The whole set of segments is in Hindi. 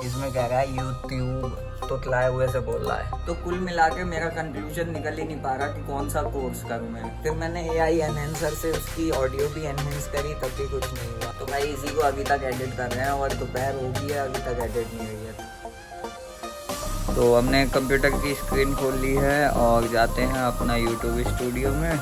इसमें कह रहा है यूट्यूब तुतलाए हुए से बोल रहा है। तो कुल मिला के मेरा कंक्लूजन निकल ही नहीं पा रहा कि कौन सा कोर्स करूँ मैं। फिर मैंने AI एनहेंसर से उसकी ऑडियो भी एनहेंस करी, तब भी कुछ नहीं हुआ। तो भाई इसी को अभी तक एडिट कर रहे हैं और दोपहर हो गई है, अभी तक एडिट नहीं हुई है। तो हमने कंप्यूटर की स्क्रीन खोल ली है और जाते हैं अपना यूट्यूब स्टूडियो में।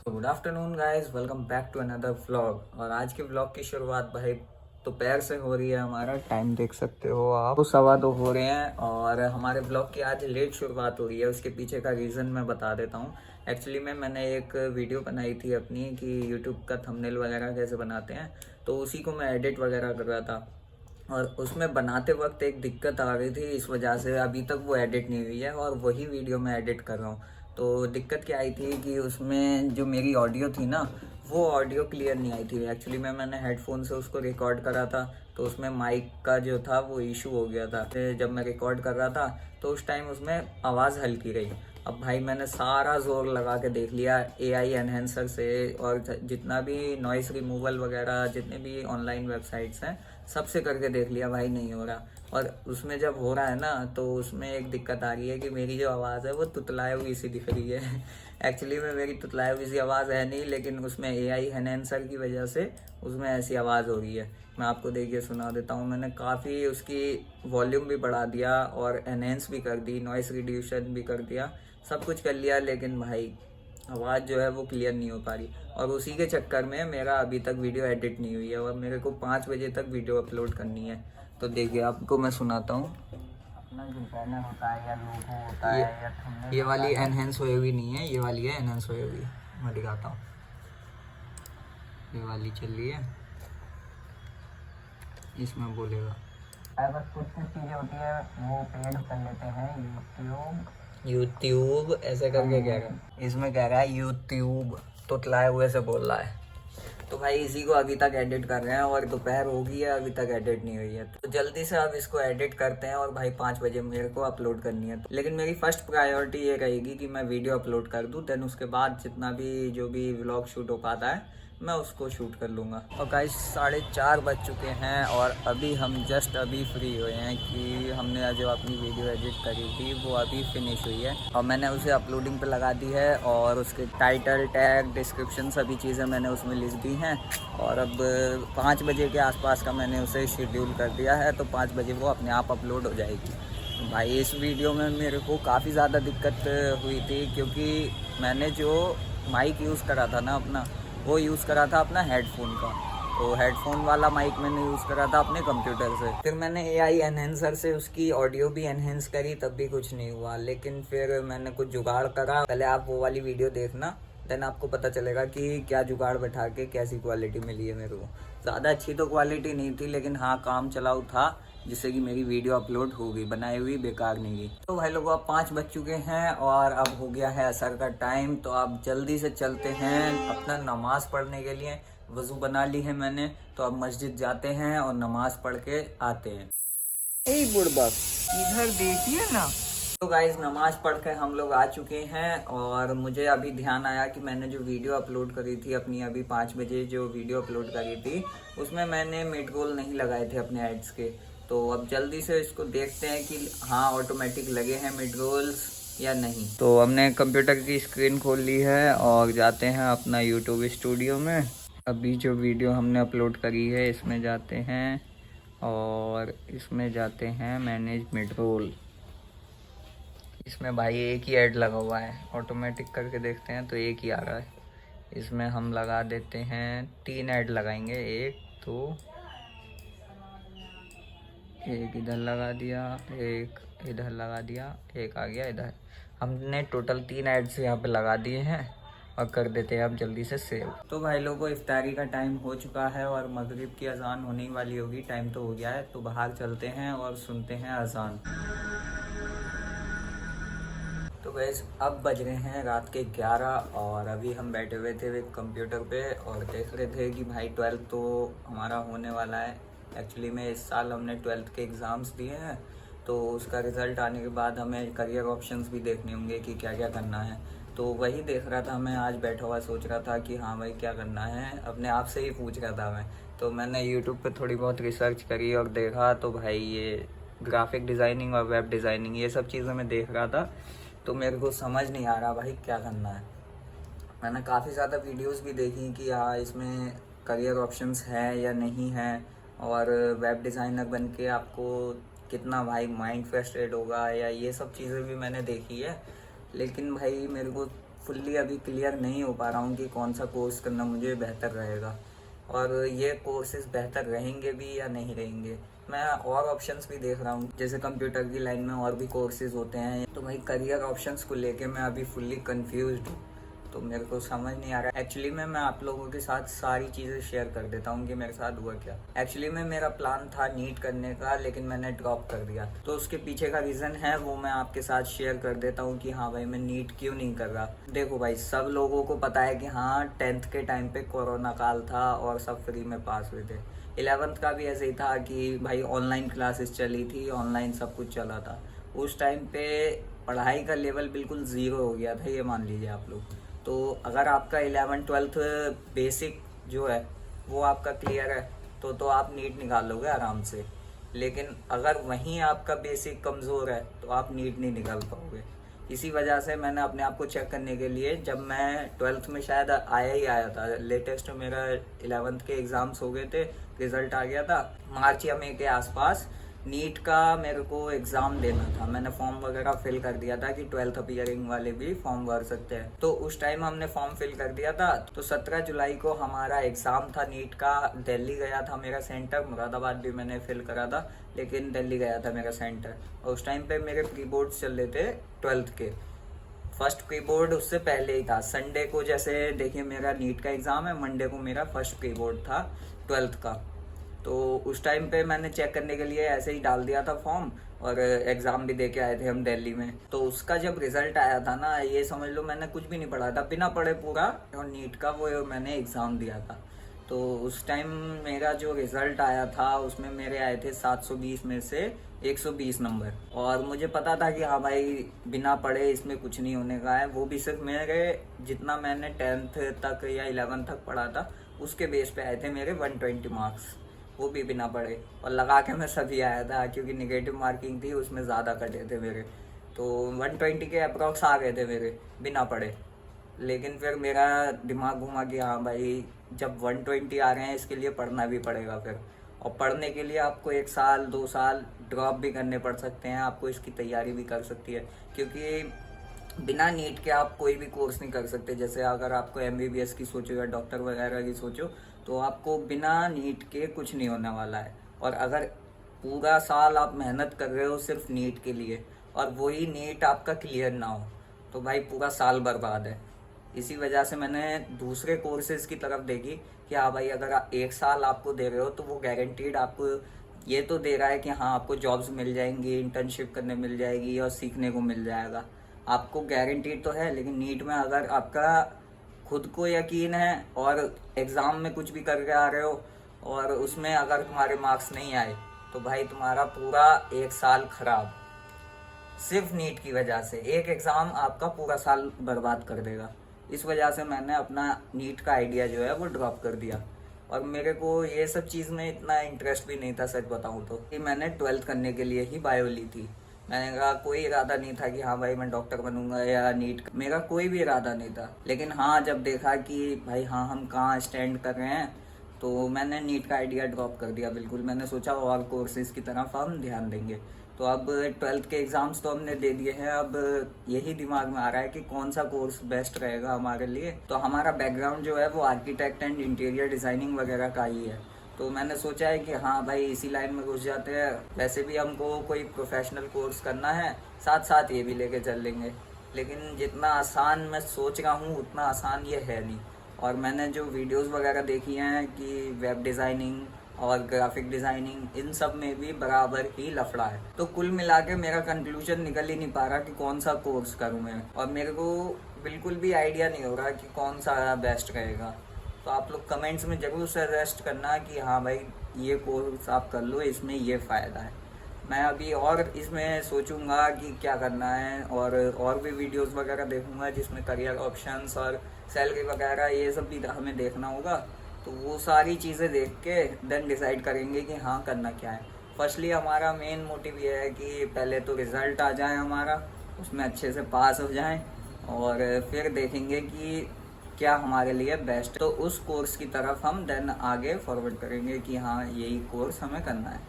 Good afternoon guys, welcome back to another vlog. और आज के व्लॉग की शुरुआत भाई दोपहर से हो रही है। हमारा टाइम देख सकते हो आप, 2:15 हो रहे हैं और हमारे व्लॉग की आज लेट शुरुआत हो रही है। उसके पीछे का रीज़न मैं बता देता हूँ। एक्चुअली मैंने एक वीडियो बनाई थी अपनी कि यूट्यूब का थंबनेल वगैरह कैसे बनाते हैं, तो उसी को मैं एडिट वगैरह कर रहा था और उसमें बनाते वक्त एक दिक्कत आ गई थी। इस वजह से अभी तक वो एडिट नहीं हुई है और वही वीडियो मैं एडिट कर रहा हूँ। तो दिक्कत क्या आई थी कि उसमें जो मेरी ऑडियो थी ना, वो ऑडियो क्लियर नहीं आई थी। एक्चुअली मैंने हेडफोन से उसको रिकॉर्ड करा था, तो उसमें माइक का जो था वो इशू हो गया था। जब मैं रिकॉर्ड कर रहा था तो उस टाइम उसमें आवाज़ हल्की रही। अब भाई मैंने सारा जोर लगा के देख लिया AI एनहेंसर से, और जितना भी नॉइस रिमूवल वगैरह जितने भी ऑनलाइन वेबसाइट्स हैं सबसे करके देख लिया, भाई नहीं हो रहा। और उसमें जब हो रहा है ना, तो उसमें एक दिक्कत आ रही है कि मेरी जो आवाज़ है वो तुतलाए हुई सी दिख रही है। एक्चुअली में मेरी तुतलाए हुई सी आवाज़ है नहीं, लेकिन उसमें AI एनहेंसर की वजह से उसमें ऐसी आवाज़ हो रही है। मैं आपको देखिए सुना देता हूँ। मैंने काफ़ी उसकी वॉल्यूम भी बढ़ा दिया और एनहेंस भी कर दी, नॉइस रिड्यूशन भी कर दिया, सब कुछ कर लिया, लेकिन भाई आवाज़ जो है वो क्लियर नहीं हो पा रही। और उसी के चक्कर में मेरा अभी तक वीडियो एडिट नहीं हुई है और मेरे को 5 बजे तक वीडियो अपलोड करनी है। तो देखिए आपको मैं सुनाता हूँ। अपना जो बैनर होता है या लोगो होता है या थंबनेल, ये वाली एनहेंस हुई हुई नहीं है, ये वाली है एनहेंस हुई हुई। मैं दिखाता हूँ, ये वाली चल रही है, इसमें बोलेगा। बस कुछ चीज़ें होती है वो पेड कर लेते हैं। यूट्यूब ऐसे करके कह रहा है, इसमें कह रहा है यूट्यूब तुतलाए हुए से बोल रहा है। तो भाई इसी को अभी तक एडिट कर रहे हैं और दोपहर हो गई है, अभी तक एडिट नहीं हुई है। तो जल्दी से अब इसको एडिट करते हैं और भाई 5 बजे मेरे को अपलोड करनी है। लेकिन मेरी फर्स्ट प्रायोरिटी ये रहेगी कि मैं वीडियो अपलोड कर दूं, देन उसके बाद जितना भी जो भी व्लॉग शूट हो पाता है मैं उसको शूट कर लूँगा। और गाइस 4:30 बज चुके हैं और अभी हम जस्ट अभी फ्री हुए हैं कि हमने जो अपनी वीडियो एडिट करी थी वो अभी फिनिश हुई है और मैंने उसे अपलोडिंग पे लगा दी है। और उसके टाइटल, टैग, डिस्क्रिप्शन सभी चीज़ें मैंने उसमें लिख दी हैं। और अब 5 बजे के आसपास का मैंने उसे शेड्यूल कर दिया है, तो 5 बजे वो अपने आप अपलोड हो जाएगी। भाई इस वीडियो में मेरे को काफ़ी ज़्यादा दिक्कत हुई थी, क्योंकि मैंने जो माइक यूज़ करा था ना अपना, वो यूज़ करा था अपना हेडफोन का। तो हेडफोन वाला माइक मैंने यूज़ करा था अपने कंप्यूटर से। फिर मैंने AI एनहेंसर से उसकी ऑडियो भी एनहेंस करी, तब भी कुछ नहीं हुआ। लेकिन फिर मैंने कुछ जुगाड़ करा, पहले आप वो वाली वीडियो देखना, देन आपको पता चलेगा कि क्या जुगाड़ बैठा के कैसी क्वालिटी मिली है मेरे को। ज़्यादा अच्छी तो क्वालिटी नहीं थी, लेकिन हाँ काम चलाऊ था, जिससे कि मेरी वीडियो अपलोड हो गई, बनाई हुई बेकार नहीं गई। तो भाई लोगों अब 5 बज चुके हैं और अब हो गया है असर का टाइम। तो आप जल्दी से चलते हैं अपना नमाज पढ़ने के लिए। वज़ू बना ली है मैंने, तो अब मस्जिद जाते हैं और नमाज पढ़ के आते हैं। ए बुड़बक, इधर देखिए ना। तो गाइज नमाज पढ़ के हम लोग आ चुके हैं और मुझे अभी ध्यान आया कि मैंने जो वीडियो अपलोड करी थी अपनी, अभी 5 बजे जो वीडियो अपलोड करी थी, उसमें मैंने मिड रोल नहीं लगाए थे अपने एड्स के। तो अब जल्दी से इसको देखते हैं कि हाँ ऑटोमेटिक लगे हैं मिड रोल्स या नहीं। तो हमने कंप्यूटर की स्क्रीन खोल ली है और जाते हैं अपना यूट्यूब स्टूडियो में। अभी जो वीडियो हमने अपलोड करी है इसमें जाते हैं और इसमें जाते हैं मैनेज मिड रोल। इसमें भाई एक ही ऐड लगा हुआ है, ऑटोमेटिक करके देखते हैं तो एक ही आ रहा है। इसमें हम लगा देते हैं 3 ऐड लगाएंगे, एक तो एक इधर लगा दिया, एक इधर लगा दिया, एक आ गया इधर। हमने टोटल 3 ऐड्स यहाँ पे लगा दिए हैं और कर देते हैं अब जल्दी से सेव। तो भाई लोगों इफ्तारी का टाइम हो चुका है और मगरिब की अजान होने वाली होगी, टाइम तो हो गया है। तो बाहर चलते हैं और सुनते हैं अजान। तो गैस अब बज रहे हैं रात के 11 और अभी हम बैठे हुए थे कंप्यूटर पे और देख रहे थे कि भाई 12th तो हमारा होने वाला है। एक्चुअली में इस साल हमने 12th के एग्ज़ाम्स दिए हैं, तो उसका रिज़ल्ट आने के बाद हमें करियर ऑप्शंस भी देखने होंगे कि क्या क्या करना है। तो वही देख रहा था मैं, आज बैठा हुआ सोच रहा था कि हाँ भाई क्या करना है, अपने आप से ही पूछ रहा था मैं तो मैंने यूट्यूब पे थोड़ी बहुत रिसर्च करी और देखा, तो भाई ये ग्राफिक डिज़ाइनिंग और वेब डिज़ाइनिंग ये सब चीज़ें मैं देख रहा था, तो मेरे को समझ नहीं आ रहा भाई क्या करना है। मैंने काफ़ी ज़्यादा वीडियोस भी देखी कि हाँ इसमें करियर ऑप्शंस हैं या नहीं हैं, और वेब डिज़ाइनर बन के आपको कितना भाई माइंड फ्रस्ट्रेट होगा, या ये सब चीज़ें भी मैंने देखी है। लेकिन भाई मेरे को फुल्ली अभी क्लियर नहीं हो पा रहा हूँ कि कौन सा कोर्स करना मुझे बेहतर रहेगा, और ये कोर्सेज बेहतर रहेंगे भी या नहीं रहेंगे। मैं और ऑप्शंस भी देख रहा हूँ, जैसे कंप्यूटर की लाइन में और भी कोर्सेज होते हैं। तो भाई करियर ऑप्शंस को लेके मैं अभी फुल्ली कंफ्यूज्ड हूँ, तो मेरे को समझ नहीं आ रहा। एक्चुअली में मैं आप लोगों के साथ सारी चीज़ें शेयर कर देता हूँ कि मेरे साथ हुआ क्या। एक्चुअली में मेरा प्लान था नीट करने का, लेकिन मैंने ड्रॉप कर दिया। तो उसके पीछे का रीज़न है वो मैं आपके साथ शेयर कर देता हूँ कि हाँ भाई मैं नीट क्यों नहीं कर रहा। देखो भाई, सब लोगों को पता है कि हाँ 10th के टाइम पे कोरोना काल था और सब फ्री में पास हुए थे। 11th का भी ऐसे ही था कि भाई ऑनलाइन क्लासेस चली थी, ऑनलाइन सब कुछ चला था। उस टाइम पे पढ़ाई का लेवल बिल्कुल ज़ीरो हो गया था, ये मान लीजिए आप लोग। तो अगर आपका 11th-12th बेसिक जो है वो आपका क्लियर है तो आप नीट निकाल लोगे आराम से। लेकिन अगर वहीं आपका बेसिक कमज़ोर है तो आप नीट नहीं निकाल पाओगे। इसी वजह से मैंने अपने आप को चेक करने के लिए, जब मैं 12th में शायद आया था, लेटेस्ट मेरा 11th के एग्ज़ाम्स हो गए थे, रिज़ल्ट आ गया था मार्च या मई के आसपास। नीट का मेरे को एग्ज़ाम देना था, मैंने फॉर्म वगैरह फिल कर दिया था कि 12th अपीयरिंग वाले भी फॉर्म भर सकते हैं। तो उस टाइम हमने फॉर्म फिल कर दिया था। तो 17 जुलाई को हमारा एग्ज़ाम था नीट का। दिल्ली गया था मेरा सेंटर, मुरादाबाद भी मैंने फिल करा था, लेकिन दिल्ली गया था मेरा सेंटर। और उस टाइम पे मेरे प्री बोर्ड्स चल रहे थे 12th के। फर्स्ट प्री बोर्ड उससे पहले ही था, संडे को, जैसे देखिए मेरा नीट का एग्ज़ाम है, मंडे को मेरा फर्स्ट प्री बोर्ड था 12th का। तो उस टाइम पे मैंने चेक करने के लिए ऐसे ही डाल दिया था फॉर्म, और एग्ज़ाम भी दे के आए थे हम दिल्ली में। तो उसका जब रिज़ल्ट आया था ना, ये समझ लो मैंने कुछ भी नहीं पढ़ा था, बिना पढ़े पूरा और नीट का वो मैंने एग्ज़ाम दिया था। तो उस टाइम मेरा जो रिज़ल्ट आया था उसमें मेरे आए थे 720 में से 120 नंबर। और मुझे पता था कि हाँ भाई बिना पढ़े इसमें कुछ नहीं होने का है। वो भी सिर्फ मेरे जितना मैंने 10th तक या 11th तक पढ़ा था उसके बेस पे आए थे मेरे 120 मार्क्स, वो भी बिना पढ़े। और लगा के मैं सभी आया था, क्योंकि निगेटिव मार्किंग थी उसमें ज़्यादा कटे थे मेरे। तो 120 के अप्रॉक्स आ गए थे मेरे बिना पढ़े। लेकिन फिर मेरा दिमाग घुमा कि हाँ भाई जब 120 आ रहे हैं इसके लिए पढ़ना भी पड़ेगा फिर। और पढ़ने के लिए आपको 1 साल 2 साल ड्रॉप भी करने पड़ सकते हैं, आपको इसकी तैयारी भी कर सकती है, क्योंकि बिना नीट के आप कोई भी कोर्स नहीं कर सकते। जैसे अगर आपको MBBS की सोचो या डॉक्टर वगैरह की सोचो, तो आपको बिना नीट के कुछ नहीं होने वाला है। और अगर पूरा साल आप मेहनत कर रहे हो सिर्फ नीट के लिए, और वही नीट आपका क्लियर ना हो, तो भाई पूरा साल बर्बाद है। इसी वजह से मैंने दूसरे कोर्सेज की तरफ देखी कि हाँ भाई अगर 1 साल आपको दे रहे हो तो वो गारंटीड आपको ये तो दे रहा है कि हाँ आपको जॉब्स मिल जाएंगी, इंटर्नशिप करने मिल जाएगी और सीखने को मिल जाएगा, आपको गारंटीड तो है। लेकिन नीट में अगर आपका खुद को यकीन है और एग्ज़ाम में कुछ भी करके आ रहे हो और उसमें अगर तुम्हारे मार्क्स नहीं आए, तो भाई तुम्हारा पूरा 1 साल खराब, सिर्फ नीट की वजह से। एक एग्ज़ाम आपका पूरा साल बर्बाद कर देगा। इस वजह से मैंने अपना नीट का आइडिया जो है वो ड्रॉप कर दिया। और मेरे को ये सब चीज़ में इतना इंटरेस्ट भी नहीं था, सच बताऊँ तो। कि मैंने 12th करने के लिए ही बायो ली थी। मैंने कहा कोई इरादा नहीं था कि हाँ भाई मैं डॉक्टर बनूंगा या नीट, मेरा कोई भी इरादा नहीं था। लेकिन हाँ जब देखा कि भाई हाँ हम कहाँ स्टैंड कर रहे हैं, तो मैंने नीट का आइडिया ड्रॉप कर दिया बिल्कुल। मैंने सोचा और कोर्सेज की तरफ हम ध्यान देंगे। तो अब 12th के एग्ज़ाम्स तो हमने दे दिए हैं, अब यही दिमाग में आ रहा है कि कौन सा कोर्स बेस्ट रहेगा हमारे लिए। तो हमारा बैकग्राउंड जो है वो आर्किटेक्ट एंड इंटीरियर डिज़ाइनिंग वगैरह का ही है। तो मैंने सोचा है कि हाँ भाई इसी लाइन में घुस जाते हैं। वैसे भी हमको कोई प्रोफेशनल कोर्स करना है, साथ साथ ये भी लेके चल लेंगे। लेकिन जितना आसान मैं सोच रहा हूँ उतना आसान ये है नहीं। और मैंने जो वीडियोस वगैरह देखी हैं कि वेब डिज़ाइनिंग और ग्राफिक डिज़ाइनिंग, इन सब में भी बराबर ही लफड़ा है। तो कुल मिला के मेरा कंक्लूजन निकल ही नहीं पा रहा कि कौन सा कोर्स करूँ मैं, और मेरे को बिल्कुल भी आइडिया नहीं हो रहा कि कौन सा बेस्ट रहेगा। तो आप लोग कमेंट्स में ज़रूर सजेस्ट करना कि हाँ भाई ये कोर्स आप कर लो, इसमें ये फ़ायदा है। मैं अभी और इसमें सोचूंगा कि क्या करना है, और भी वीडियोस वगैरह देखूंगा जिसमें करियर ऑप्शंस और सैलरी वगैरह ये सब भी हमें देखना होगा। तो वो सारी चीज़ें देख के देन डिसाइड करेंगे कि हाँ करना क्या है। फर्स्टली हमारा मेन मोटिव ये है कि पहले तो रिज़ल्ट आ जाए हमारा, उसमें अच्छे से पास हो जाएं, और फिर देखेंगे कि क्या हमारे लिए बेस्ट, तो उस कोर्स की तरफ हम देन आगे फॉरवर्ड करेंगे कि हाँ यही कोर्स हमें करना है।